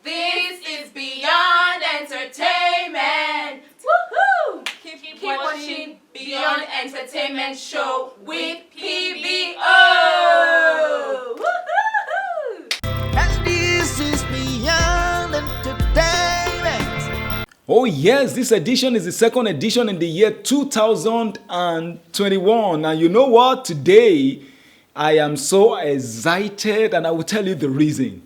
This is Beyond Entertainment. Woohoo! Keep watching Beyond Entertainment Show with PVO. Woohoo! And this is Beyond Entertainment. Oh yes, this edition is the second edition in the year 2021. And you know what? Today, I am so excited and I will tell you the reason.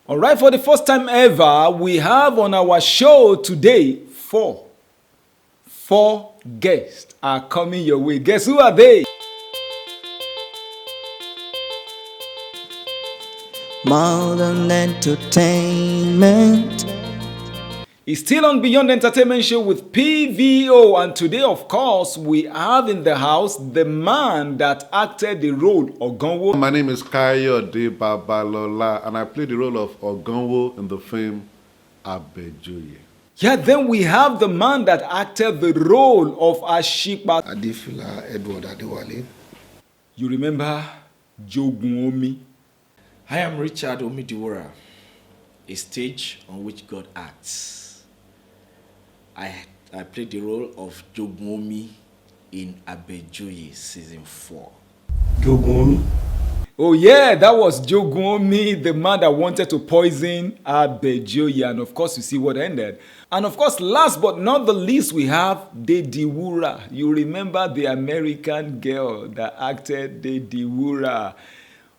All right, for the first time ever, we have on our show today four guests are coming your way. Guess who are they? Modern Entertainment. It's still on Beyond Entertainment Show with PVO, and today, of course, we have in the house the man that acted the role of OGANWO. My name is Kayode Babalola, and I played the role of OGANWO in the film ABEJOYE. Yeah, then we have the man that acted the role of ASIPA. Adifila Edward Adewale. You remember JOGUNOMI? I am Richard DIWURA, a stage on which God acts. I played the role of JOGUNOMI in ABEJOYE season 4. JOGUNOMI. Oh yeah, that was JOGUNOMI, the man that wanted to poison ABEJOYE, and of course you see what ended. And of course, last but not the least, we have DIWURA. You remember the American girl that acted DIWURA.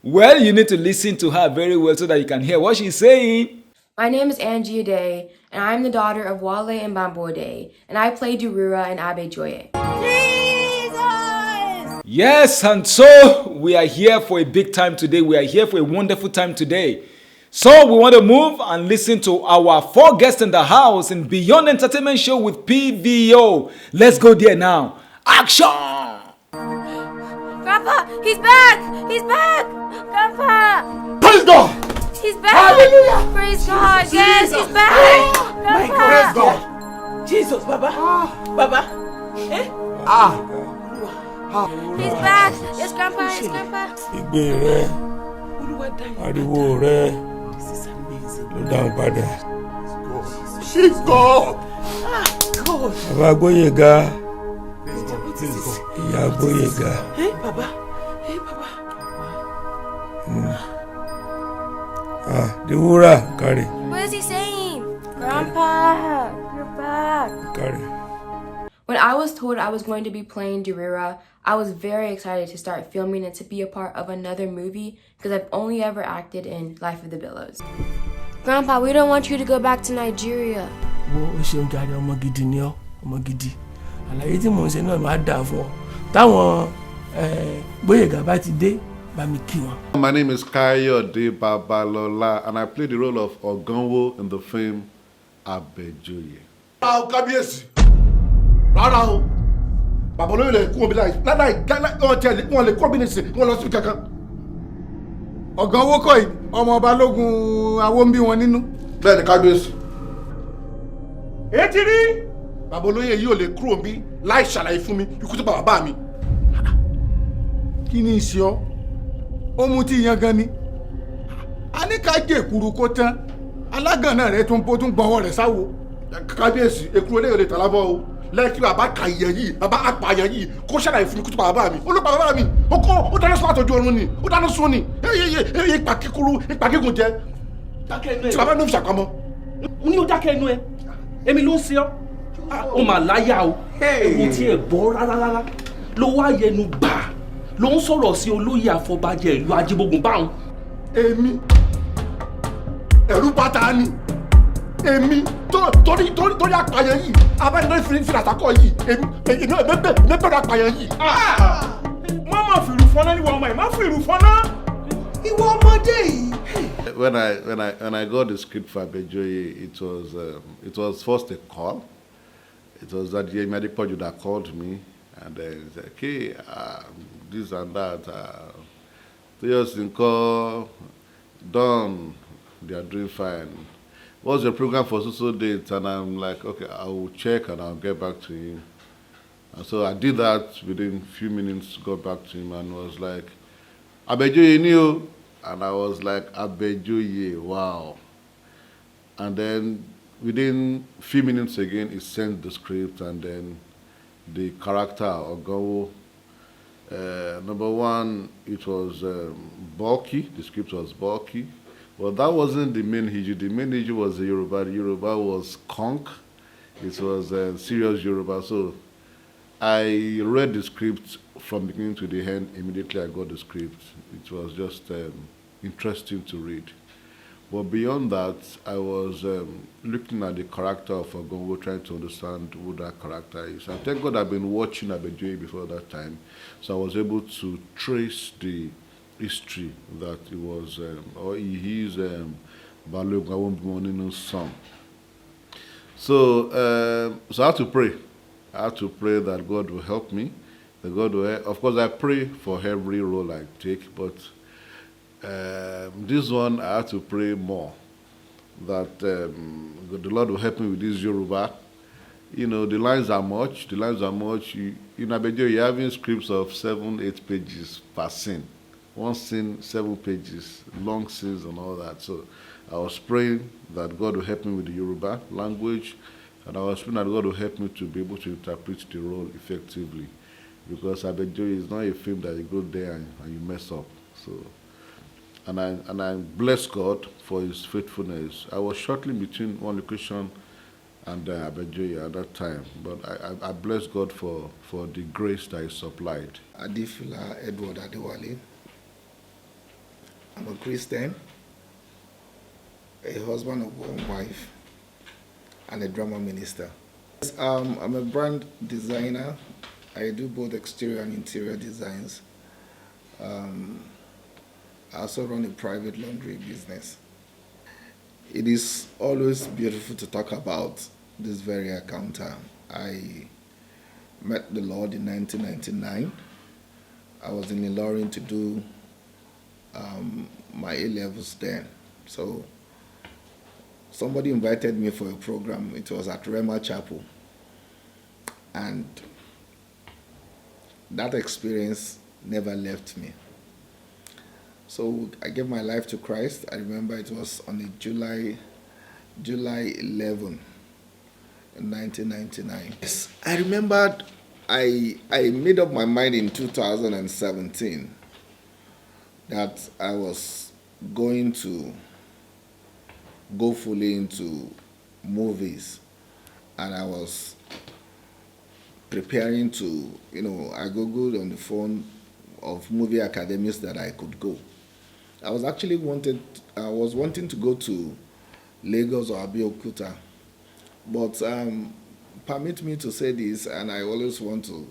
Well, you need to listen to her very well so that you can hear what she's saying. My name is Angie Ade, and I'm the daughter of Wale and Bambo Ade, and I play DIWURA in ABEJOYE. Jesus! Yes, and so we are here for a big time today. We are here for a wonderful time today. So we want to move and listen to our four guests in the house in Beyond Entertainment Show with PVO. Let's go there now. Action! Grandpa, he's back! He's back! Grandpa! Praise God! He's back! Hallelujah! Praise God! Yes, he's back! Praise Grandpa! God! Jesus, Baba. Baba. Eh? He's back! Yes, Grandpa! Yes, Grandpa! Igbe rẹ, ariwo rẹ, ló dáhùn padà. She's God! Bàbá Gbóyèga, ìyá Gbóyèga. Eh, Baba. Eh, Baba. DIWURA, kárí, What is he saying? Grandpa! You're back! kárí. When I was told I was going to be playing DIWURA, I was very excited to start filming and to be a part of another movie because I've only ever acted in Life of the Billows. Grandpa, we don't want you to go back to Nigeria. Wo o ṣeun jàre, ọmọ gidi ni ọ́, ọmọ gidi. Àlàyé tí mò ń ṣe náà máa dà fún ọ. Táwọn Gbóyèga bá ti dé, bá mi kí wọn. My name is Kayode Babalola, and I played the role of OGANWO in the film ABEJOYE. Rárá o, kábíyèsí. Rárá o. Bàbá olóyè lè kú omi láì wọ́n lè kú omi nìsín wọ́n lọ sí kankan. OGANWO kọ́ yìí, ọmọ balógun awo ń bí wọn nínú. Bẹ́ẹ̀ni kábíyèsí. Etí rí. Bàbá olóyè yìí ò lè kúrò bí láì ṣàlàyé fún mi ikú tó bá bàbá mi. Kí ni ìṣe ọ́? Ó mú tí yan gan ni. A ní ká jẹ́ èkuru kó tán. Alágànnà rẹ̀ tún gbọ́wọ́ rẹ̀ sáwo. Kábíyèsí èkúrò lè lè tàlábọ̀ o. Lẹ́kí bàbá kàyẹ̀ yìí, bàbá apààyàn yìí, kó ṣàlàyé fún mi ikú tó bá bàbá mi. Olùpa bàbá mi, ó dáná sún àtọ́jú ọ̀run ni, ó dáná sún ni. Ipa kíkúrú, ipa gígùn jẹ. Tí bàbá mi ò fi ṣàpamọ́. Mo ní o dákẹ́ ẹnu ẹ, èmi ló ń ṣe ọ́, ó mà láyà o, ewu tí ẹ bọ́ rárá ló wá yẹnu gbà ló ń sọ̀rọ̀ sí olóyè àfọbàjẹ́ ìlú Ajíbógun báwọn. Èmi ẹ̀rú bàtà ni èmi torí apààyàn yìí abẹ́rẹ́ fìlà àtàkọ́ yìí èmi bẹ̀rẹ̀ apààyàn yìí. Má má fi ìrù fọ́nà níwọ̀ ọmọ ẹ̀, má fi ìrù fọ́nà. Ìwọ ọmọdé yìí. When I got the script for ABEJOYE, it was first a call. It was that Yemi Adepoju that called me, and then he said, "Okay, this and that. Just call, done. They are doing fine. What's your program for so date?" And I'm like, "Okay, I will check and I'll get back to you." And so I did that within a few minutes. Got back to him and was like, "ABEJOYE new." And I was like, ABEJOYE, wow. And then within few minutes again, he sent the script, and then the character, OGANWO, number one, it was bulky. The script was bulky. Well, that wasn't the main issue. The main issue was the Yoruba. The Yoruba was conk. It was serious Yoruba. So I read the script from beginning to the end. Immediately I got the script. It was just interesting to read. But beyond that, I was looking at the character of OGANWO, trying to understand who that character is. And thank God I've been watching ABEJOYE before that time. So I was able to trace the history that he was, or he is Balogun Awonbimoninu's son. So I had to pray. I had to pray that God will help me. That God will, of course, I pray for every role I take, but this one I had to pray more. That the Lord will help me with this Yoruba. You know, the lines are much. The lines are much. In ABEJOYE, you're having scripts of 7-8 pages per scene. One scene, 7 pages, long scenes and all that. So I was praying that God will help me with the Yoruba language, and I was praying that God will help me to be able to interpret the role effectively. Because ABEJOYE is not a film that you go there and you mess up. So, and I bless God for His faithfulness. I was shortly between one location and ABEJOYE at that time, but I bless God for the grace that He supplied. Adifula Edward Adewale. I'm a Christian, a husband of one wife, and a drama minister. I'm a brand designer. I do both exterior and interior designs. I also run a private laundry business. It is always beautiful to talk about this very encounter. I met the Lord in 1999. I was in Ilorin to do my A-levels then. So somebody invited me for a program. It was at Rema Chapel. And that experience never left me. So I gave my life to Christ. I remember it was on the July 11 in 1999. Yes, I remembered I made up my mind in 2017 that I was going to go fully into movies, and I was preparing to, I googled on the phone of movie academies that I could go. I was wanting to go to Lagos or Abeokuta, but permit me to say this, and I always want to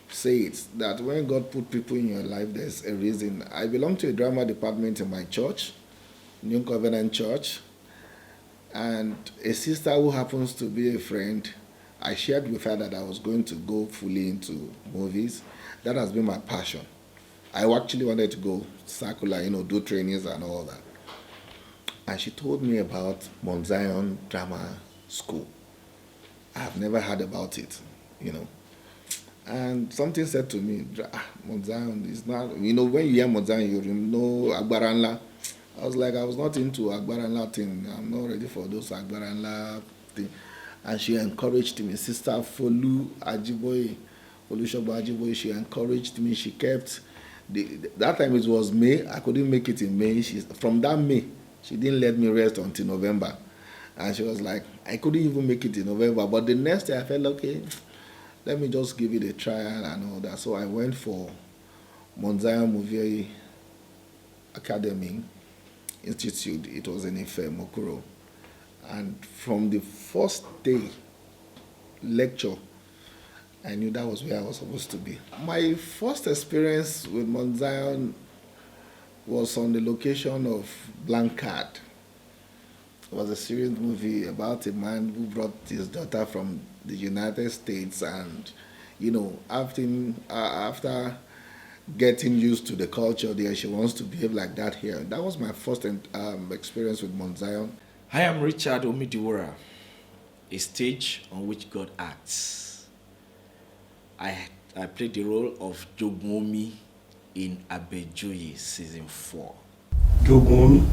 say it, that when God put people in your life, there's a reason. I belong to a drama department in my church, New Covenant Church, and a sister who happens to be a friend, I shared with her that I was going to go fully into movies. That has been my passion. I actually wanted to go circular, do trainings and all that. And she told me about Mount Zion Drama School. I have never heard about it, And something said to me, Mount Zion is not, when you hear Mount Zion, you know Agbaranla. I was like, I was not into Agbaranla thing. I'm not ready for those Agbaranla thing. And she encouraged me, Sister Folu Ajiboye, Olusobo Ajiboye, she encouraged me. She kept, that time it was May. I couldn't make it in May. From that May, she didn't let me rest until November. And she was like, I couldn't even make it in November. But the next day I felt, okay, let me just give it a trial and all that. So I went for Mount Zion Movie Academy Institute. It was in Ife, Mokoro. And from the first day lecture, I knew that was where I was supposed to be. My first experience with Mount Zion was on the location of Blank Card. It was a serious movie about a man who brought his daughter from the United States, and after getting used to the culture there, she wants to behave like that here. That was my first experience with Mount Zion. I am Richard DIWURA, a stage on which God acts. I played the role of JOGUNOMI in ABEJOYE Season 4. JOGUNOMI.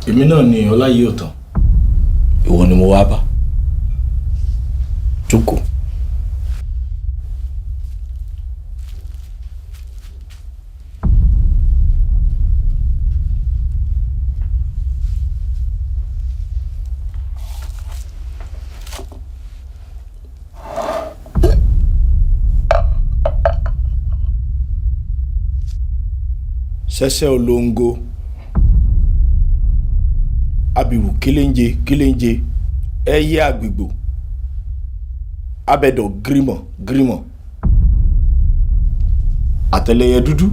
Èmi náà ni Ọláyíòtán. Ìwọ ni mo wá bá. Jókòó. Sẹ́sẹ́ olóńgó. Abiru kélénje kélénje. Ẹyẹ àgbègbò. Abẹ́dọ̀ gírímọ̀ gírímọ̀. Àtẹlẹyẹ dúdú.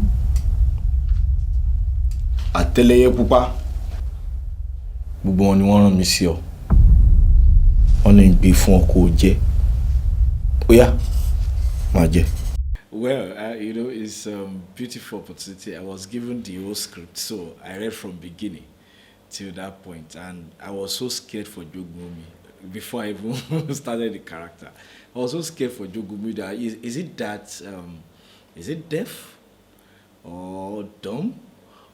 Àtẹlẹyẹ pupa. Gbogbo wọn ni wọ́n rán mi sí ọ. Wọ́n ní gbé fún ọ kó jẹ. Ó yá, máa jẹ. Well, it's a beautiful opportunity. I was given the whole script, so I read from beginning till that point, and I was so scared for JOGUNOMI before I even started the character. I was so scared for JOGUNOMI that is it deaf or dumb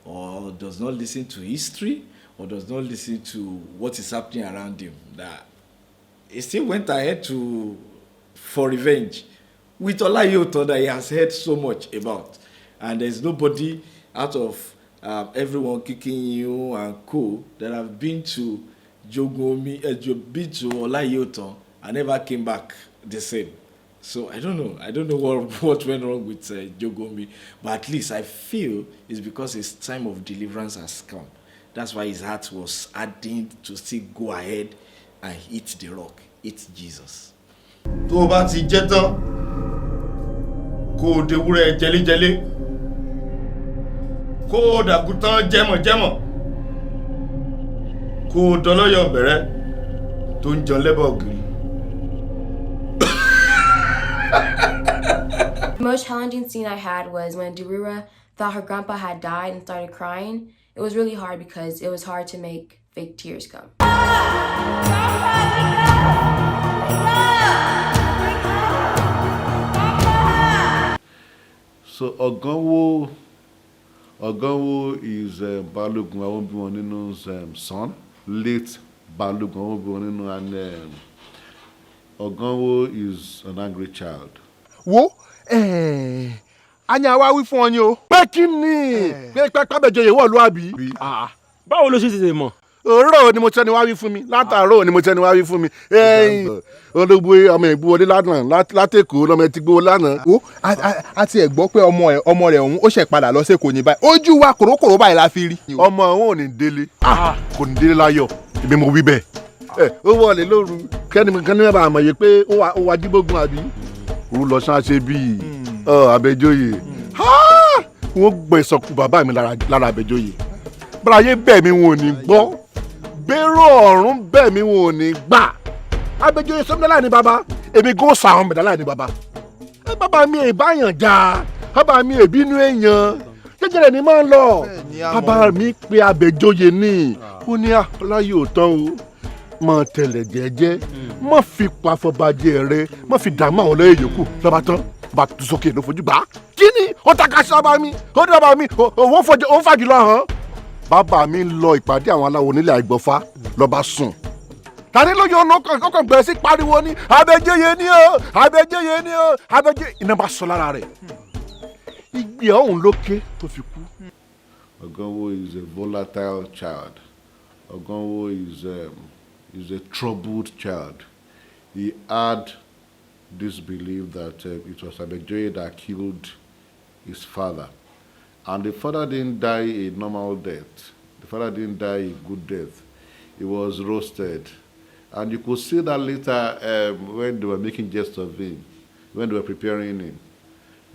or does not listen to history or does not listen to what is happening around him, that he still went ahead for revenge with Ọláyíòtán that he has heard so much about, and there's nobody out of everyone kicking you and co that have been to JOGUNOMI, been to Ọláyíòtán and never came back the same. So I don't know what went wrong with JOGUNOMI, but at least I feel it's because his time of deliverance has come. That's why his heart was hardened to still go ahead and eat the rock, eat Jesus. Tó bá ti jẹ́ tán, kó dewúrẹ́ jẹ́lẹ́jẹ́lẹ́, kó dàkútán jẹ́mọ̀jẹ́mọ̀, kó dọlọ́yọ̀ bẹ̀rẹ̀ tó ń jẹun lẹ́bàá ògiri. The most challenging scene I had was when DIWURA thought her grandpa had died and started crying. It was really hard because it was hard to make fake tears come. So Oganwo is Balogun Awonbiwonino's son, late Balogun Awonbiwonino, and Oganwo is an angry child. Wo anya wa wí fún ọ ni o. Pé kí ni? Pé Àbẹ̀jọyè wọ̀ ló àbí. Báwo ló ṣe tètè mọ̀? Òróró ni mo tẹ́ni wá wí fún mi. Látàárọ̀ ni mo tẹ́ni wá wí fún mi. Olóògbé ọmọ ìgbówọlé lánàá látẹ̀kọ́ lọ́mọ ti gbówó lánàá. Ó a ti ẹ̀ gbọ́ pé ọmọ rẹ̀ ọ̀hún ó ṣẹ̀ padà lọ sẹ́kọ̀ọ́ ní báyìí. Ojú wa kòrókòró báyìí la fi rí. Ọmọ òun ò ní délé. Kò ní délé láyọ̀. Èmi mo wí bẹ́ẹ̀. Ó wọlé lóru kẹ́ni mẹ́bàá àmọ̀ yẹ pé ó wá jíbógun àbí. Òun lọ ṣáṣe bíi Àbẹ̀jọyè. Wọ́n gbọ́ ìsọkù bàbá mi lára Àbẹ̀jọyè. Báyé bẹ́ẹ̀ mi wọn ò ní gbọ́. Bẹ́rù ọ̀run bẹ́ẹ̀ mi wọn ò ní gbà. Àbẹ̀jọyè sọ́mídàlá ni bàbá. Èmi gò sàwọn mẹ̀dálá ni bàbá. Bàbá mi ìbáyàn já. Bàbá mi ìbínú èèyàn. Jẹ́jẹ́rẹ́ ni máa ń lọ. Bàbá mi pe Àbẹ̀jọyè ní. Ó ní Ọláyíòtán o. Mọ tẹ̀lẹ̀ jẹ́jẹ́. Mọ fi pa àfọ̀bàjẹ́ rẹ. Mọ fi dààmú àwọn ọlọ́yẹ̀ yòókù. Lọ́ba tán. Bá tu sókè ló fojú gbà. Kí ni? Ó taka sí bàbá mi. Ó ní bàbá mi. Òun fàjù lọ hàn. Bàbá mi lọ ìpàdé àwọn aláwo nílẹ̀ Àìgbọ́fá lọ́ba sùn. Tani ló yọ ọ̀nà kan bẹ̀rẹ̀ sí pariwo ní Àbẹ̀jọyè ni o, Àbẹ̀jọyè ni o, Àbẹ̀jọyè. Iná bá sọ lára rẹ̀. Ìgbé ọ̀hún ló ké tó fi kú. Oganwo is a volatile child. Oganwo is a troubled child. He had this belief that it was Àbẹ̀jọyè that killed his father. And the father didn't die a normal death. The father didn't die a good death. He was roasted. And you could see that later when they were making jest of him, when they were preparing him.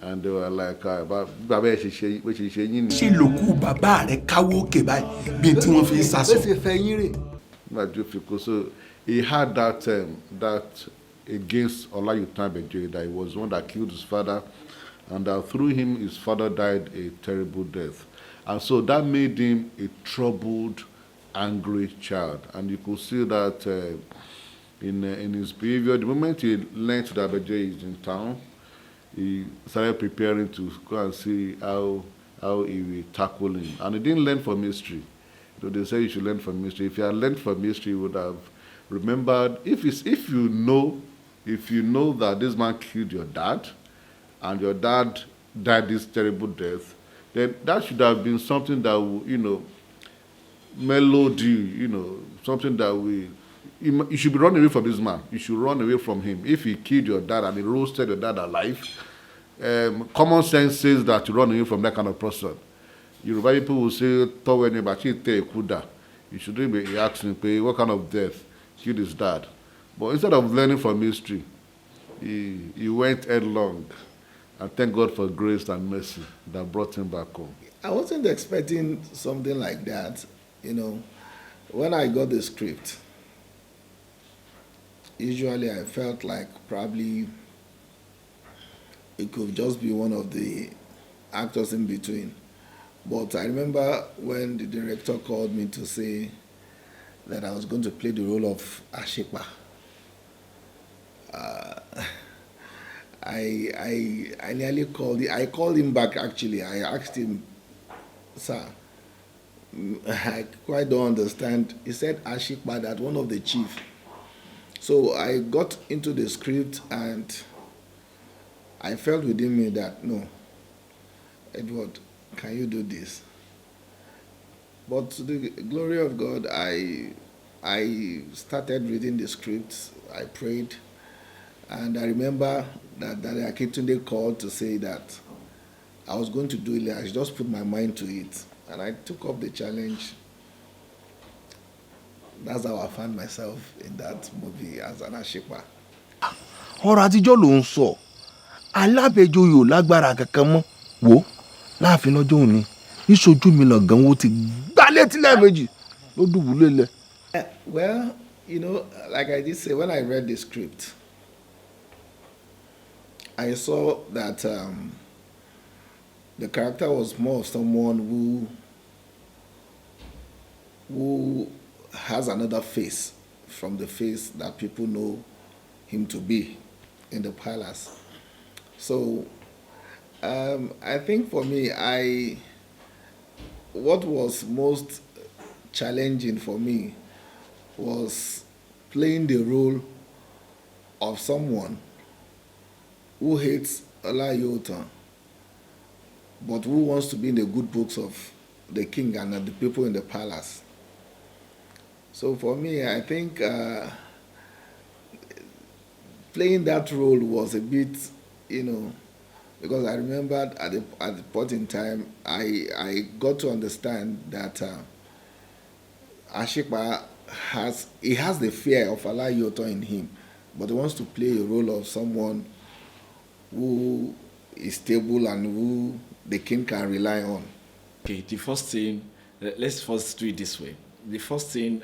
And they were like, Baba ẹ ṣe yín ni. Ṣé lòkù bàbá rẹ̀ káwó òkè báyìí bí tí wọ́n fi ń sásọ? Ṣé fẹ́ yín rè? So he had that against Ọláyíòtán Àbẹ̀jọyè, that he was one that killed his father, and that through him his father died a terrible death. And so that made him a troubled, angry child. And you could see that in his behavior. The moment he learned that Àbẹ̀jọyè is in town, he started preparing to go and see how he will tackle him. And he didn't learn from history. So they say you should learn from history. If you had learned from history, you would have remembered. If you know that this man killed your dad, and your dad died this terrible death, then that should have been something that will, mellowed you, something that will. You should be running away from this man. You should run away from him. If he killed your dad and he roasted your dad alive, common sense says that you run away from that kind of person. Yoruba people will say, you shouldn't be asking, what kind of death killed his dad? But instead of learning from history, he went headlong. And thank God for grace and mercy that brought him back home. I wasn't expecting something like that. When I got the script, usually I felt like probably it could just be one of the actors in between. But I remember when the director called me to say that I was going to play the role of ASIPA. I nearly called him back actually. I asked him, sir, I quite don't understand. He said ASIPA, that one of the chief. So I got into the script and I felt within me that, no, Edward, can you do this? But to the glory of God, I started reading the script, I prayed, and I remember that Akintunde called to say that I was going to do it, I just put my mind to it. And I took up the challenge. That's how I found myself in that movie as an ASIPA. Ọ̀rọ̀ àtijọ́ ló ń sọ. Alábẹ́jọ́yè ò lágbára kankan mọ́. Wò láàfin lọ́jọ́ òní. Ìṣojú mi lọ̀gán wo ti gbá létí lẹ́ẹ̀mejì ló dùbúlẹ̀ lẹ̀. Well, like I did say, when I read the script, I saw that the character was more of someone who has another face from the face that people know him to be in the palace. So I think for me, what was most challenging for me was playing the role of someone who hates Olayotan, but who wants to be in the good books of the king and the people in the palace. So for me, I think playing that role was a bit, because I remembered at the point in time, I got to understand that ASIPA has the fear of Olayotan in him, but he wants to play a role of someone who is stable and who the king can rely on. Okay, the first thing, let's first do it this way. The first thing,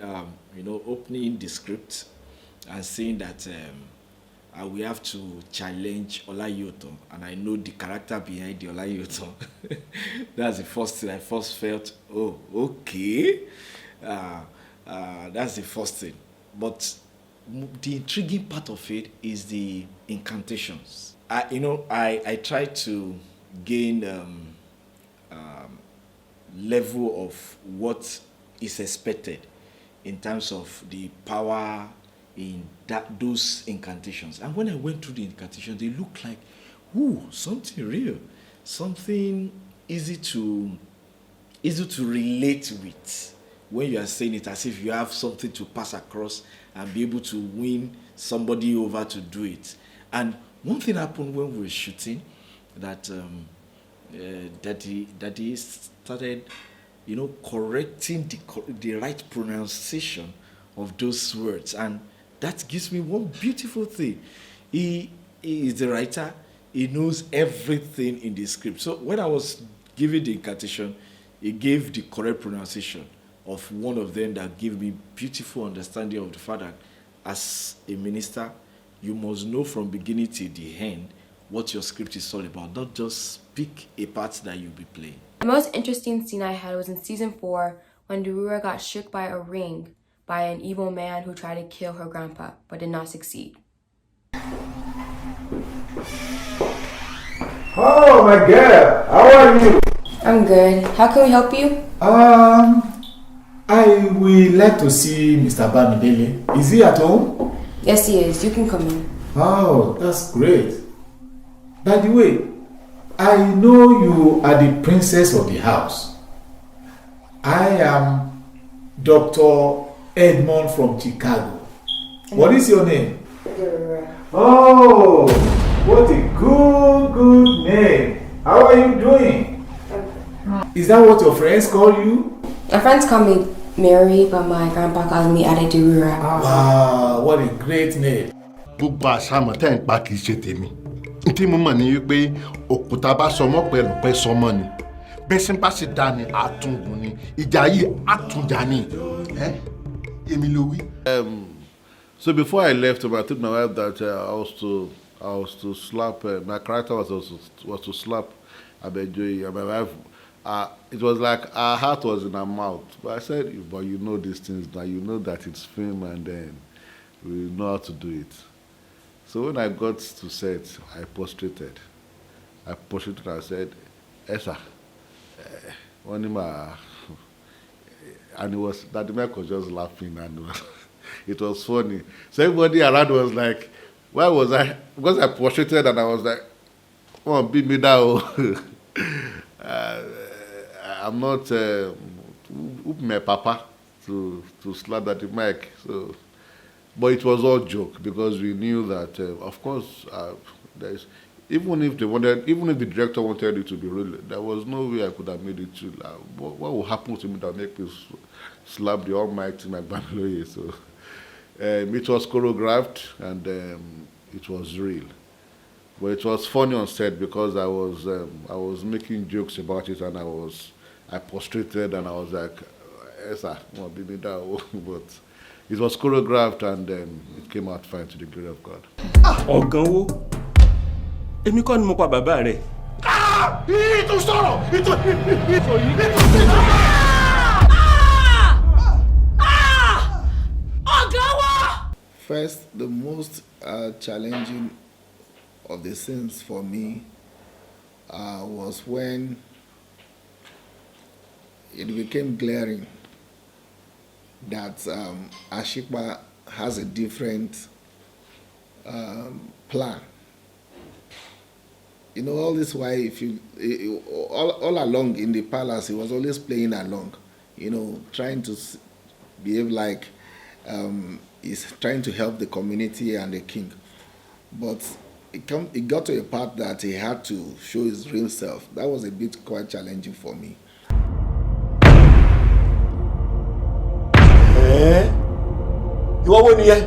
opening the script and saying that we have to challenge Olayotan, and I know the character behind the Olayotan. That's the first thing. I first felt, oh, okay. That's the first thing. But the intriguing part of it is the incantations. I try to gain level of what is expected in terms of the power in those incantations. And when I went through the incantations, they look like, something real, something easy to relate with. When you are saying it as if you have something to pass across and be able to win somebody over to do it. And one thing happened when we were shooting, that he started, correcting the right pronunciation of those words, and that gives me one beautiful thing. He is the writer. He knows everything in the script. So when I was giving the incantation, he gave the correct pronunciation of one of them that gave me beautiful understanding of the fact that as a minister, you must know from beginning to the end what your script is all about, not just pick a part that you'll be playing. The most interesting scene I had was in season 4 when DIWURA got shook by a ring by an evil man who tried to kill her grandpa but did not succeed. Oh my God, how are you? I'm good. How can we help you? I would like to see Mr. Bamidele. Is he at home? Yes, he is. You can come in. Oh, that's great. By the way, I know you are the princess of the house. I am Dr. Edmond from Chicago. What is your name? DIWURA. Oh, what a good name. How are you doing? Is that what your friends call you? My friends call me Mary, but my grandpa calls me ABEJOYE. Wow, what a great name. Gbogbo àṣàmọ̀ tẹ́ ń pa kì í ṣe tèmi. Ntí mo mọ̀ ní wípé òkúta bá sọmọ́ pẹ̀lú pẹ́ sọmọ́ ni. Bẹ́sìn bá sì dá ni àtúngùn ni. Ìjà yìí àtúnjà ni. Èmi ló wí. So before I left home, I told my wife that I was to slap. My character was to slap ABEJOYE, and my wife. It was like her heart was in her mouth. But I said, "But you know these things now. You know that it's film, and then we know how to do it." So when I got to set, I prostrated. I said, "Esa, Wanima," and it was that the man was just laughing, and it was funny. So everybody around was like, "Why was I?" Because I prostrated, and I was like, "Oh, beat me down." I'm not my papa to slap at the mic. So, but it was all joke because we knew that, of course, there's even if the director wanted it to be real, there was no way I could have made it true. What would happen to me that make me slap the almighty my Bangalore? So it was choreographed and it was real. But it was funny on set because I was making jokes about it, and I prostrated, and I was like, "Esa, but it was choreographed, and it came out fine to the glory of God." Ọ̀gánwó, èmi kọ́ ni mo pa bàbá rẹ̀. Ìtò sọ̀rọ̀! Ìtò Ọ̀gánwó! First, the most challenging of the scenes for me was when it became glaring that ASIPA has a different plan. You know, all this why all along in the palace, he was always playing along, you know, trying to behave like he's trying to help the community and the king. But it got to a part that he had to show his real self. That was a bit quite challenging for me. Ìwọ wo nìyẹn?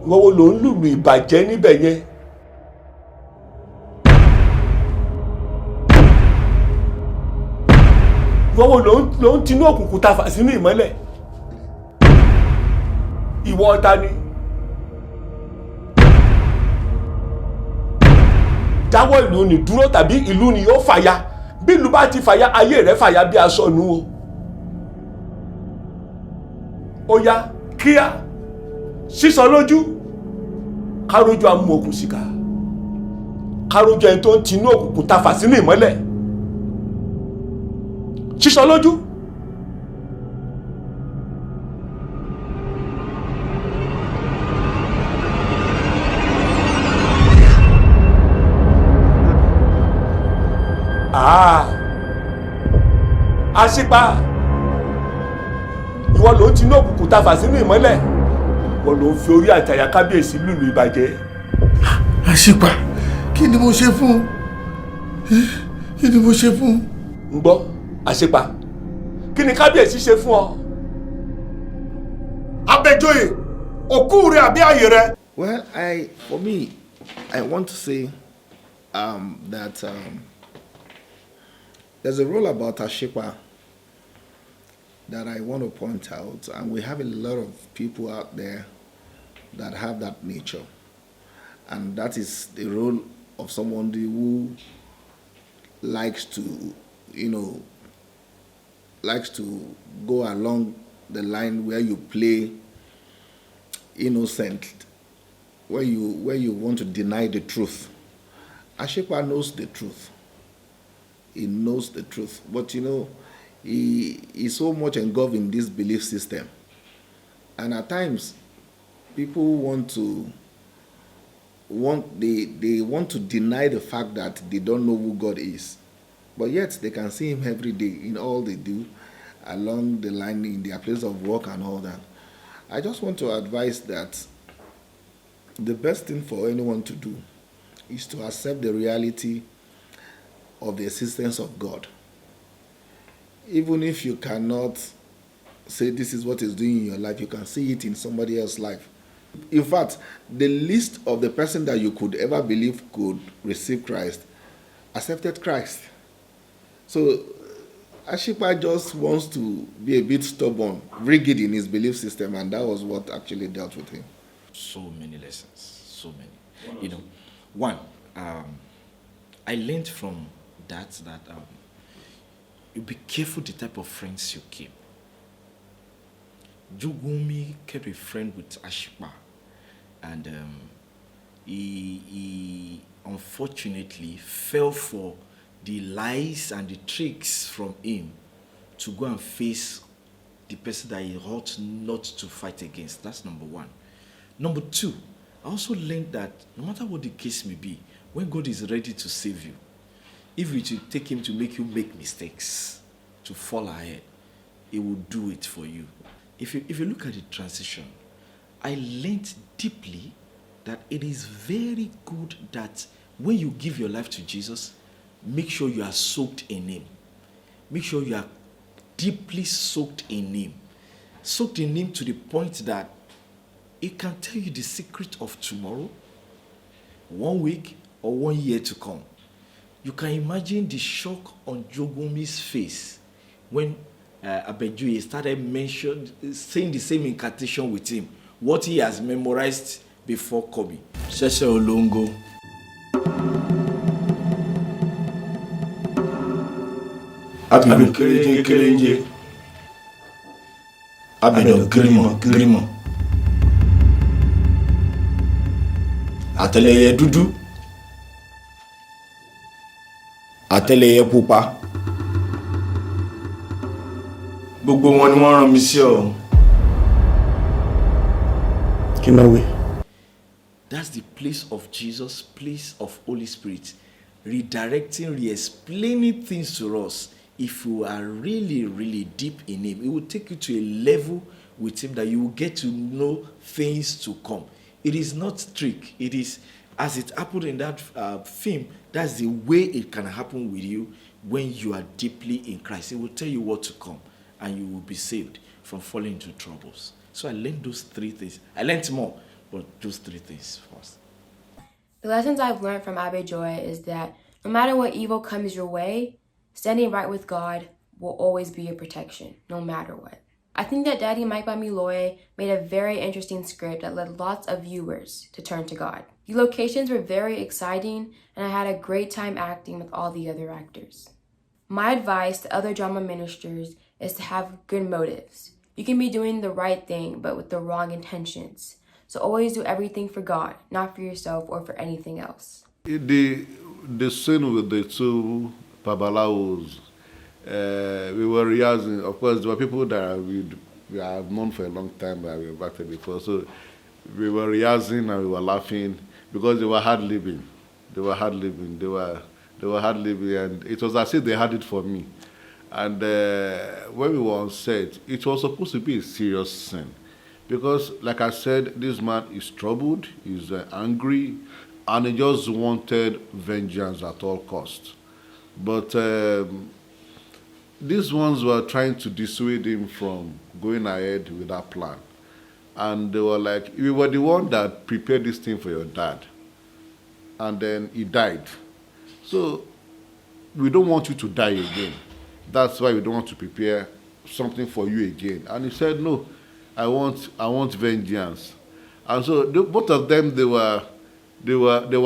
Ìwọ wo ló ń lùlù ìbàjẹ́ níbẹ̀ yẹn? Ìwọ wo ló ń tinú òkùnkùn ta fà sínú ìmọ́lẹ̀? Ìwọ ta ni? Dáwọ́ ìlú ni dúró tàbí ìlú ni yóò fàya. Bí ìlú bá ti fàya, ayé rẹ̀ fàya bí aṣọ nu o. Ó yá kíá sísọ lójú kárójú amú okùn síkà kárójú ẹni tó ń tinú òkùnkùn ta fà sínú ìmọ́lẹ̀ sísọ lójú. ASIPA ìwọ ló ń tinú òkùnkùn ta fà sínú ìmọ́lẹ̀ ìwọ ló ń fi orí àtàyà kábíyèsí lùlù ìbàjẹ́. ASIPA, kí ni mo ṣe fún? Kí ni mo ṣe fún? ń gbọ́ ASIPA, kí ni kábíyèsí ṣe fún ọ? ABEJOYE, òkú rẹ àbí ayé rẹ? Well, for me, I want to say that there's a role about ASIPA that I want to point out, and we have a lot of people out there that have that nature, and that is the role of someone who likes to, likes to go along the line where you play innocent, where you want to deny the truth. ASIPA knows the truth. He knows the truth, but he is so much engulfed in this belief system. And at times, people want to deny the fact that they don't know who God is. But yet they can see him every day in all they do, along the line in their place of work and all that. I just want to advise that the best thing for anyone to do is to accept the reality of the existence of God. Even if you cannot say this is what is doing in your life, you can see it in somebody else's life. In fact, the least of the person that you could ever believe could receive Christ accepted Christ. So ASIPA just wants to be a bit stubborn, rigid in his belief system, and that was what actually dealt with him. So many lessons, so many. You know, one, I learned from that you be careful the type of friends you keep. JOGUNOMI kept a friend with ASIPA, and he unfortunately fell for the lies and the tricks from him to go and face the person that he ought not to fight against. That's number one. Number two, I also learned that no matter what the case may be, when God is ready to save you, if it will take him to make you make mistakes, to fall ahead, he will do it for you. If you look at the transition, I learned deeply that it is very good that when you give your life to Jesus, make sure you are soaked in him. Make sure you are deeply soaked in him. Soaked in him to the point that he can tell you the secret of tomorrow, 1 week, or 1 year to come. You can imagine the shock on JOGUNOMI's face when ABEJOYE started saying the same incantation with him, what he has memorized before coming. Sheshe Olongo. Abidjan kelenje. Abidjan grimo. Àtẹ́lẹyẹ dúdú. Àtẹ́lẹyẹ pupa. Gbogbo wọn ni wọ́n rán mi sí ọ. Kí ló wí? That's the place of Jesus, place of Holy Spirit, redirecting, re-explaining things to us. If you are really, really deep in him, it will take you to a level with him that you will get to know things to come. It is not trick. It is, as it happened in that film, that's the way it can happen with you when you are deeply in Christ. It will tell you what to come, and you will be saved from falling into troubles. So I learned those three things. I learned more, but those three things first. The lessons I've learned from ABEJOYE is that no matter what evil comes your way, standing right with God will always be your protection, no matter what. I think that Daddy Mike Bamiloye made a very interesting script that led lots of viewers to turn to God. The locations were very exciting, and I had a great time acting with all the other actors. My advice to other drama ministers is to have good motives. You can be doing the right thing, but with the wrong intentions. So always do everything for God, not for yourself or for anything else. The scene with the two Babalawos, we were rehearsing. Of course, there were people that we have known for a long time that we've acted before. So we were rehearsing and we were laughing because they were hard living. They were hard living, and it was as if they had it for me. And when we were on set, it was supposed to be a serious scene. Because, like I said, this man is troubled, he's angry, and he just wanted vengeance at all costs. But these ones were trying to dissuade him from going ahead with that plan. And they were like, we were the one that prepared this thing for your dad. And then he died. So we don't want you to die again. That's why we don't want to prepare something for you again. And he said, no, I want vengeance. And so both of them, they were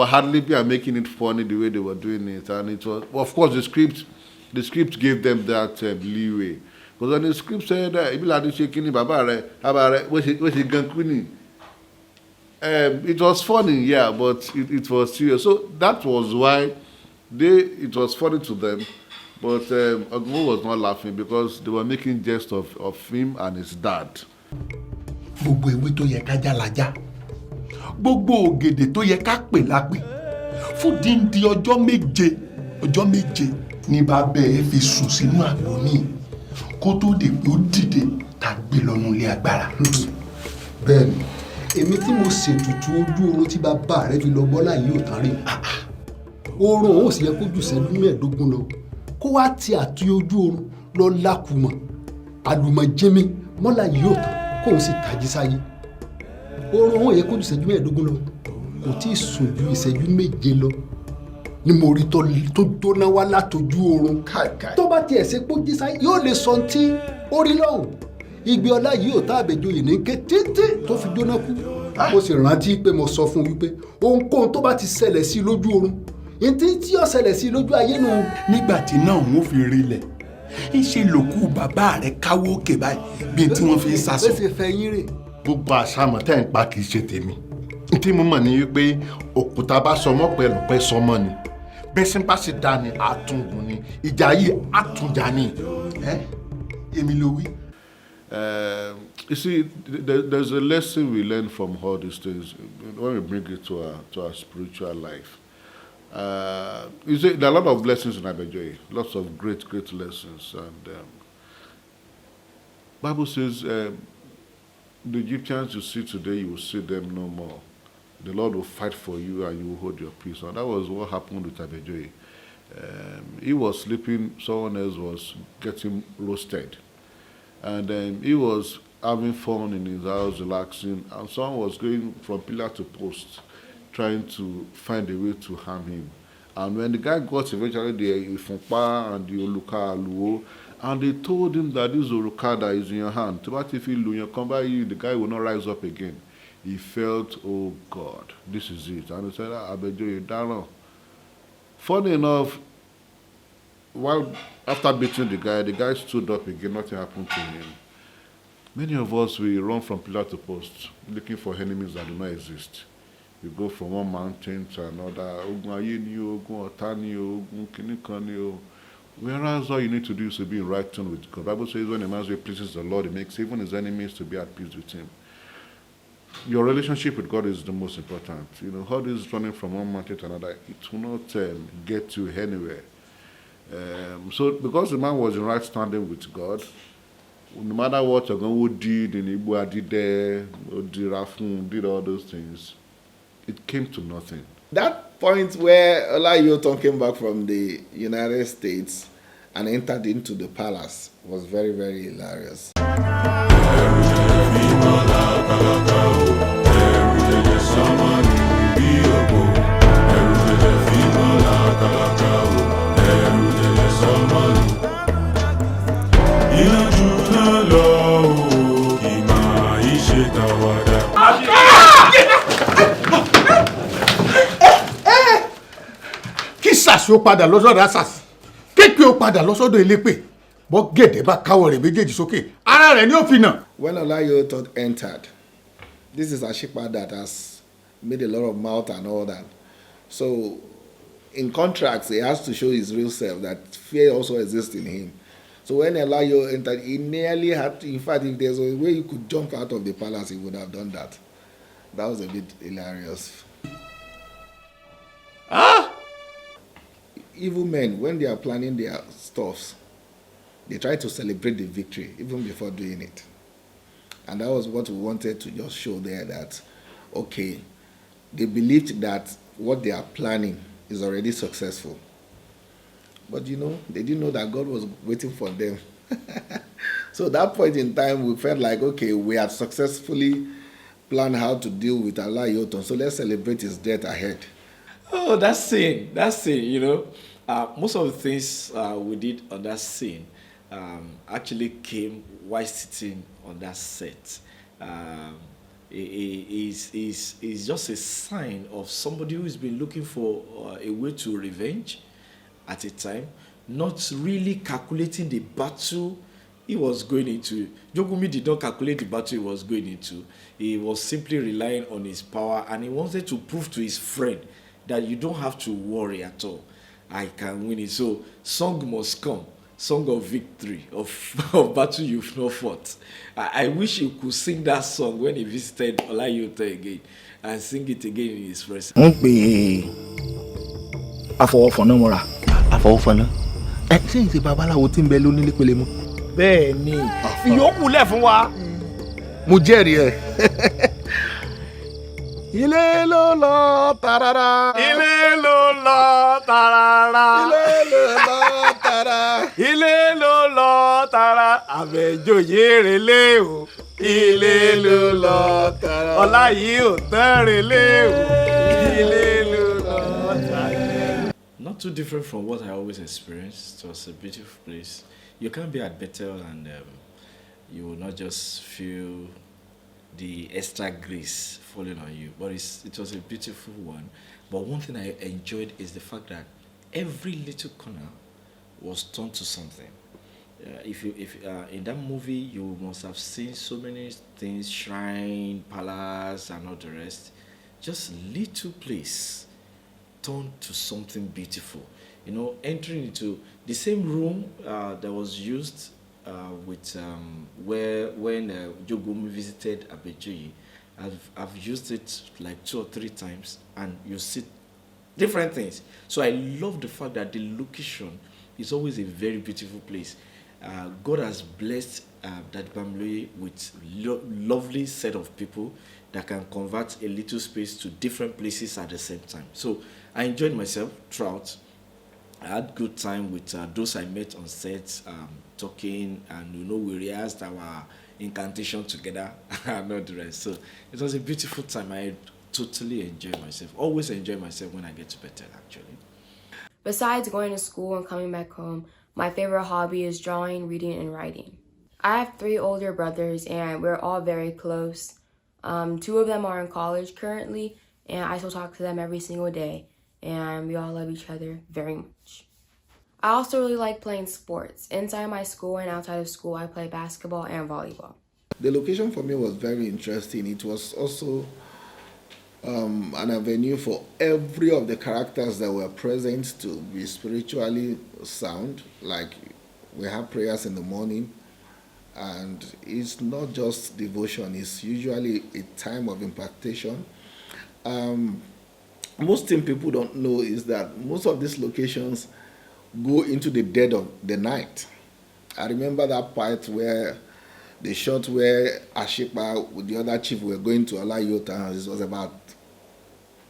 hardly making it funny the way they were doing it. And it was, well, of course, the script gave them that leeway. Because when the script said, it was funny, yeah, but it was serious. So that was why it was funny to them. But Ogunwo was not laughing because they were making jest of him and his dad. Gbogbo ewé tó yẹ ká jálajá, gbogbo ògèdè tó yẹ ká pè lápè, fún díndín ọjọ́ méje ní bàbá ẹ fi sùn sínú àgbo ní kó tó dé pé ó dìde tá gbé lọ́nu ilé agbára. Bẹ́ẹ̀ni, èmi tí mo ṣètùtù ojú oorun tí bàbá rẹ fi lọ bọ́lá yìí ò tán rí. Oorun ò sì yẹ kó jù sẹ́jú 15 lọ. Kó wá ti àti ojú oorun lọ lákùmọ̀. Àlùmọ̀jẹ́mi mọ́lá yìí ò tán kóun sì tají sáyé. Oorun ò yẹ kó jù sẹ́jú 15 lọ. Kò tí ì sùn ju ìṣẹ́jú 7 lọ. Ni mo rí tó jóná wá látojú oorun. Tó bá tiẹ̀ ṣe pé ó jí sáyé yóò lè sọ tí ó rí lọ́hùn. Igbe ọlá yìí ò tá Àbẹ̀joyè ní ké títí tó fi jóná kú. Mo sì rántí pé mo sọ fún wípé ohunkóhun tó bá ti ṣẹlẹ̀ sí lójú oorun ìtí tí ó ṣẹlẹ̀ sí lójú ayé nù. Nígbà tí náà wọ́n fi rilẹ̀ ìṣe lòkù bàbá rẹ̀ káwó òkè báyìí bí tí wọ́n fi ń sasọ. Bẹ́sẹ̀ fẹ́ yín rè. Gbogbo àṣàmọ̀ tẹ́ ń pa kì í ṣe tèmi. Tí mo mọ̀ ní wípé òkúta bá sọmọ́ pẹ̀lú pẹ́ sọmọ́ ni. Bẹ́sẹ̀ bá ṣe dá ni àtúngùn ni. Ìjà yìí àtúnjà ni. Èmi ló wí. You see, there's a lesson we learn from all these things when we bring it to our spiritual life. You see, there are a lot of lessons in ABEJOYE, lots of great lessons. And Bible says, the Egyptians you see today, you will see them no more. The Lord will fight for you and you will hold your peace. And that was what happened with ABEJOYE. He was sleeping, someone else was getting roasted. And he was having fun in his house, relaxing, and someone was going from pillar to post, trying to find a way to harm him. And when the guy got eventually the Ifunpa and the Oluka Aluo, and they told him that this Oluka that is in your hand, if you come by you, the guy will not rise up again. He felt, oh God, this is it. And he said, ABEJOYE, Dano. Funny enough, after beating the guy stood up again, nothing happened to him. Many of us, we run from pillar to post, looking for enemies that do not exist. You go from one mountain to another, whereas all you need to do is to be in right tune with God. The Bible says when a man's way pleases the Lord, he makes even his enemies to be at peace with him. Your relationship with God is the most important. You know, how this running from one mountain to another, it will not get you anywhere. So because the man was in right standing with God, no matter what OGANWO did, in Igbo did there, did all those things, it came to nothing. That point where Olayoton came back from the United States and entered into the palace was very, very hilarious. Kí sàṣì ó padà lọ́sọ̀dọ̀ àṣàṣì, kéèpé ó padà lọ́sọ̀dọ̀ elépè, bọ́ gẹ̀dẹ̀ bá káwọ́ rẹ̀ méjèèjì sókè, ara rẹ̀ ni ó fi nà. When Olayoton entered, this is ASIPA that has made a lot of mouth and all that. So, in contracts, he has to show his real self, that fear also exists in him. So when Olayoton entered, he nearly had to, in fact, if there's a way he could jump out of the palace, he would have done that. That was a bit hilarious. Evil men, when they are planning their stuffs, they try to celebrate the victory even before doing it. And that was what we wanted to just show there, that, okay, they believed that what they are planning is already successful. But you know, they didn't know that God was waiting for them. So at that point in time, we felt like, okay, we have successfully planned how to deal with Olayoton, so let's celebrate his death ahead. Oh, that scene, you know, most of the things we did on that scene actually came while sitting on that set. Is just a sign of somebody who's been looking for a way to revenge at a time, not really calculating the battle he was going into. JOGUNOMI did not calculate the battle he was going into. He was simply relying on his power, and he wanted to prove to his friend that you don't have to worry at all. I can win it. So song must come. Song of victory, of battle you've not fought. I wish he could sing that song when he visited Olayota again and sing it again in his presence. Àfọwọ́fọ̀nà mọ́ra. Àfọwọ́fọ̀nà. Ṣé ìṣe babaláwo tí ń bẹ lónílé pele mọ́? Bẹ́ẹ̀ ni. Ìyókù lẹ̀ fún wa. Mo jẹ́rìí ẹ̀. Ilé ló lọ tarara. Ilé ló lọ tarara. Ilé ló lọ tarara. Ilé ló lọ tarara. Àbẹ̀joyè relé o. Ilé ló lọ tarara. Ọlá yìí ò tán relé o. Ilé ló lọ tarara. Not too different from what I always experienced. It was a beautiful place. You can't be at Bethel and you will not just feel the extra grace falling on you. But it was a beautiful one. But one thing I enjoyed is the fact that every little corner was turned to something. If in that movie you must have seen so many things, shrine, palace, and all the rest. Just little place turned to something beautiful. You know, entering into the same room that was used with when JOGUNOMI visited ABEJOYE. I've used it like 2 or 3 times, and you see different things. So I love the fact that the location is always a very beautiful place. God has blessed that Bamloye with lovely set of people that can convert a little space to different places at the same time. So I enjoyed myself throughout. I had good time with those I met on set, talking, and we rehearsed our incantation together and all the rest. So it was a beautiful time. I totally enjoyed myself. Always enjoy myself when I get to Bethel, actually. Besides going to school and coming back home, my favorite hobby is drawing, reading, and writing. I have 3 older brothers, and we're all very close. 2 of them are in college currently, and I still talk to them every single day, and we all love each other very much. I also really like playing sports. Inside my school and outside of school, I play basketball and volleyball. The location for me was very interesting. It was also an avenue for every of the characters that were present to be spiritually sound. Like, we have prayers in the morning, and it's not just devotion, it's usually a time of impartation. Most thing people don't know is that most of these locations go into the dead of the night. I remember that part where the shot where ASIPA with the other chief were going to Olayota. It was about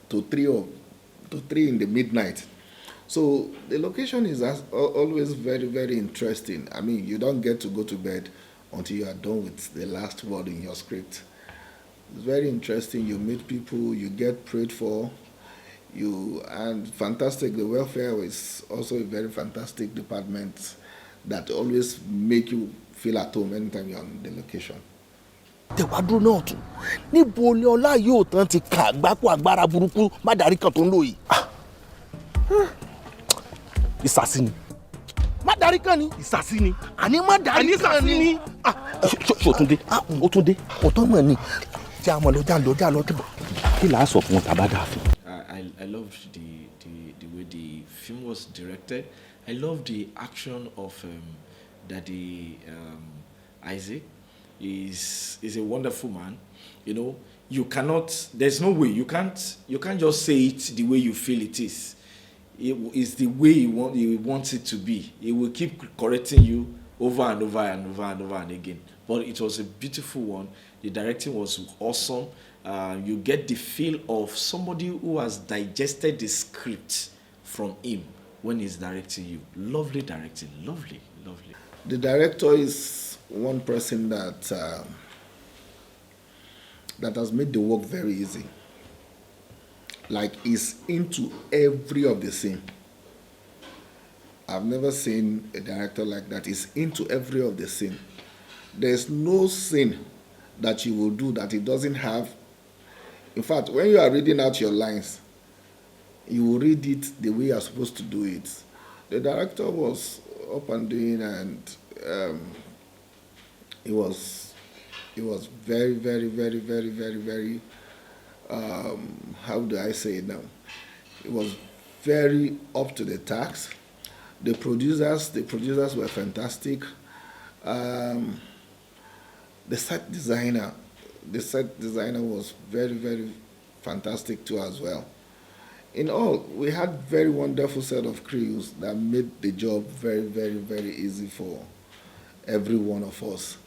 2-3 in the midnight. So the location is always very, very interesting. I mean, you don't get to go to bed until you are done with the last word in your script. It's very interesting. You meet people, you get prayed for, and fantastic. The welfare is also a very fantastic department that always make you feel at home anytime you're on the location. Tẹ̀wádúró náà tún níbo ni ọlá yóò tán ti kà gbáko agbára burúkú má darí kan tó ń lò yìí. Ìsàsí ni. Má darí kan ni. Ìsàsí ni. Àní má darí kan ni. Ṣé o tún dé? O tún dé? O tún mọ̀ ni. Tí a mọ̀ lọ́jà lọ tẹ̀. Kí là á sọ fún tàbá dà fún? I loved the way the film was directed. I loved the action of Daddy Isaac. Is a wonderful man. You know, there's no way you can't just say it the way you feel it is. It is the way he wants it to be. He will keep correcting you over and over and over and over and again. But it was a beautiful one. The directing was awesome. You get the feel of somebody who has digested the script from him when he's directing you. Lovely directing, lovely. The director is one person that has made the work very easy. Like, he's into every of the scene. I've never seen a director like that. He's into every of the scene. There's no scene that you will do that he doesn't have. In fact, when you are reading out your lines, you will read it the way you're supposed to do it. The director was up and doing, and it was very, very, very, very, very, very, how do I say it now? It was very up to the task. The producers were fantastic. The set designer was very, very fantastic too as well. In all, we had very wonderful set of crews that made the job very, very, very easy for every one of us.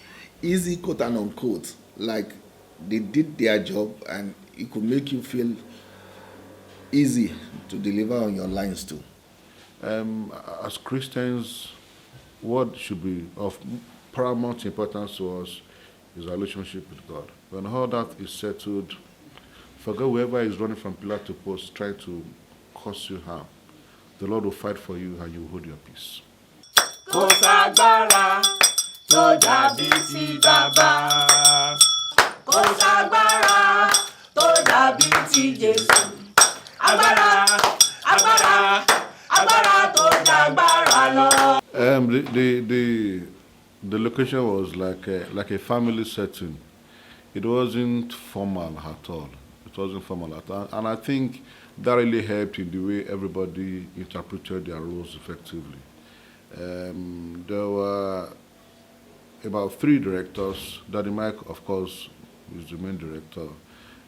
Easy, quote and unquote, like they did their job and it could make you feel easy to deliver on your lines too. As Christians, what should be of paramount importance to us is our relationship with God. When all that is settled, forget whoever is running from pillar to post trying to cause you harm. The Lord will fight for you and you will hold your peace. Kò ságbára tó dàbí ti bàbá. Kò ságbára tó dàbí ti Jésù. Agbára, agbára, agbára tó dàgbára lọ. The location was like a family setting. It wasn't formal at all. It wasn't formal at all. And I think that really helped in the way everybody interpreted their roles effectively. There were about 3 directors. Daddy Mike, of course, is the main director.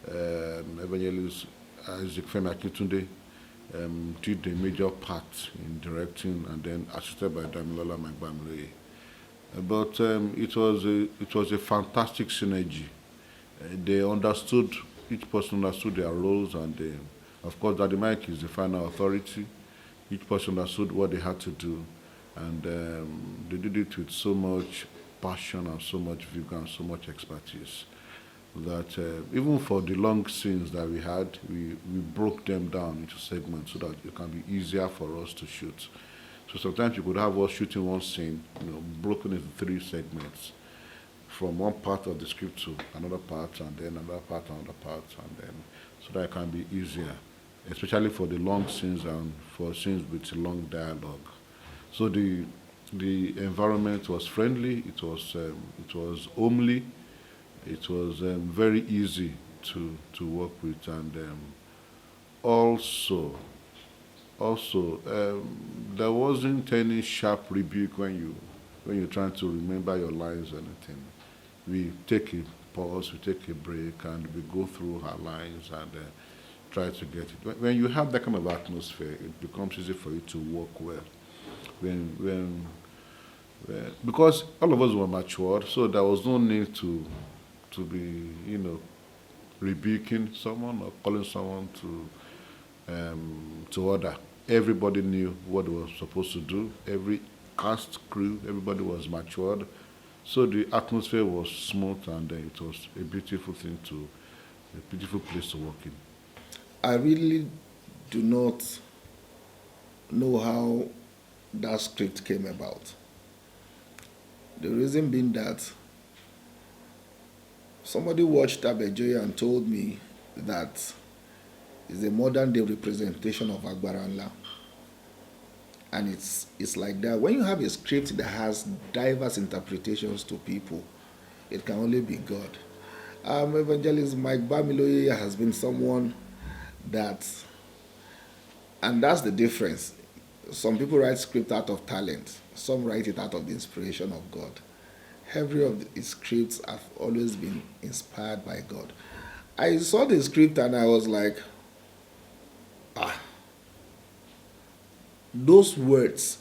Evangelist Isaac Femi Akintunde did a major part in directing, and then assisted by Damilola Magbamile. But it was a fantastic synergy. They understood, each person understood their roles, and of course, Daddy Mike is the final authority. Each person understood what they had to do, and they did it with so much passion and so much vigor and so much expertise that even for the long scenes that we had, we broke them down into segments so that it can be easier for us to shoot. So sometimes you could have us shooting one scene, broken into 3 segments, from one part of the script to another part, and then another part, and then so that it can be easier, especially for the long scenes and for scenes with long dialogue. So the environment was friendly. It was homely. It was very easy to work with, and also there wasn't any sharp rebuke when you're trying to remember your lines or anything. We take a pause, we take a break, and we go through our lines and try to get it. When you have that kind of atmosphere, it becomes easy for you to work well. Because all of us were matured, so there was no need to be, rebuking someone or calling someone to order. Everybody knew what they were supposed to do. Every cast, crew, everybody was matured. So the atmosphere was smooth, and it was a beautiful place to work in. I really do not know how that script came about. The reason being that somebody watched ABEJOYE and told me that it's a modern day representation of Agbaranla. And it's like that. When you have a script that has diverse interpretations to people, it can only be God. Evangelist Mike Bamiloye has been someone that, and that's the difference. Some people write script out of talent. Some write it out of the inspiration of God. Every of his scripts have always been inspired by God. I saw the script and I was like, those words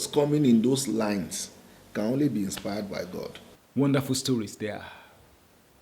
coming in those lines can only be inspired by God. Wonderful stories there.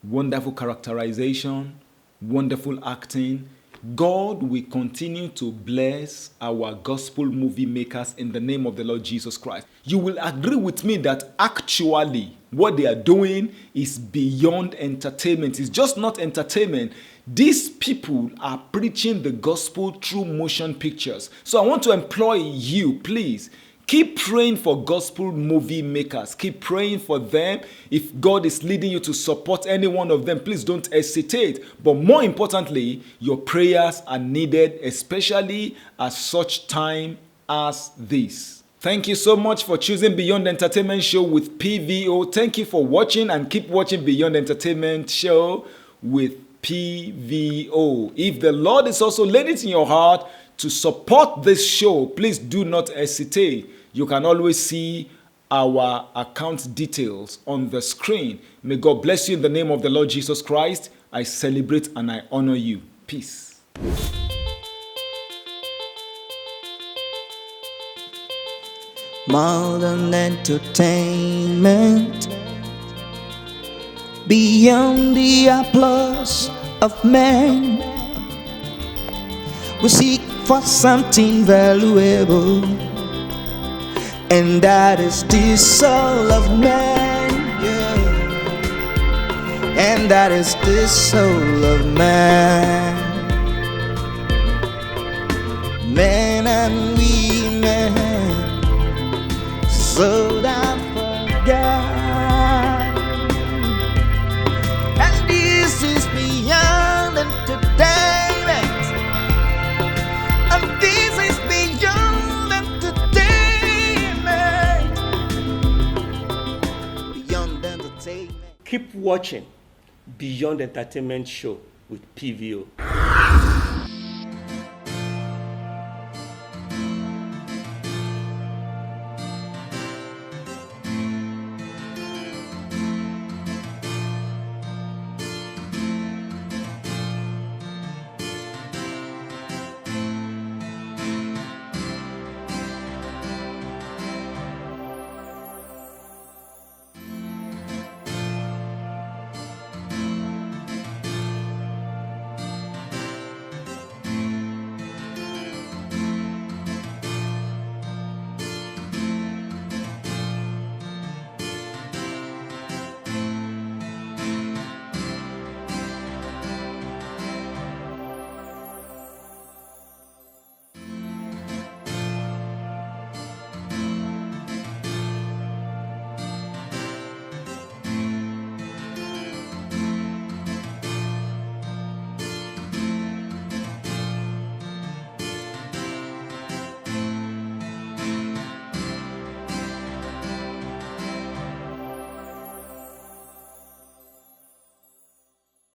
Wonderful characterization, wonderful acting. God will continue to bless our gospel movie makers in the name of the Lord Jesus Christ. You will agree with me that actually what they are doing is beyond entertainment. It's just not entertainment. These people are preaching the gospel through motion pictures. So I want to employ you, please. Keep praying for gospel movie makers. Keep praying for them. If God is leading you to support any one of them, please don't hesitate. But more importantly, your prayers are needed, especially at such time as this. Thank you so much for choosing Beyond Entertainment Show with PVO. Thank you for watching, and keep watching Beyond Entertainment Show with PVO. If the Lord is also laying it in your heart to support this show, please do not hesitate. You can always see our account details on the screen. May God bless you in the name of the Lord Jesus Christ. I celebrate and I honor you. Peace. More than entertainment, beyond the applause of men, we seek for something valuable, and that is the soul of man, yeah. And that is the soul of man. Men and women so down for God, and this is beyond entertainment, and this is beyond entertainment, beyond entertainment. Keep watching Beyond Entertainment Show with PVO.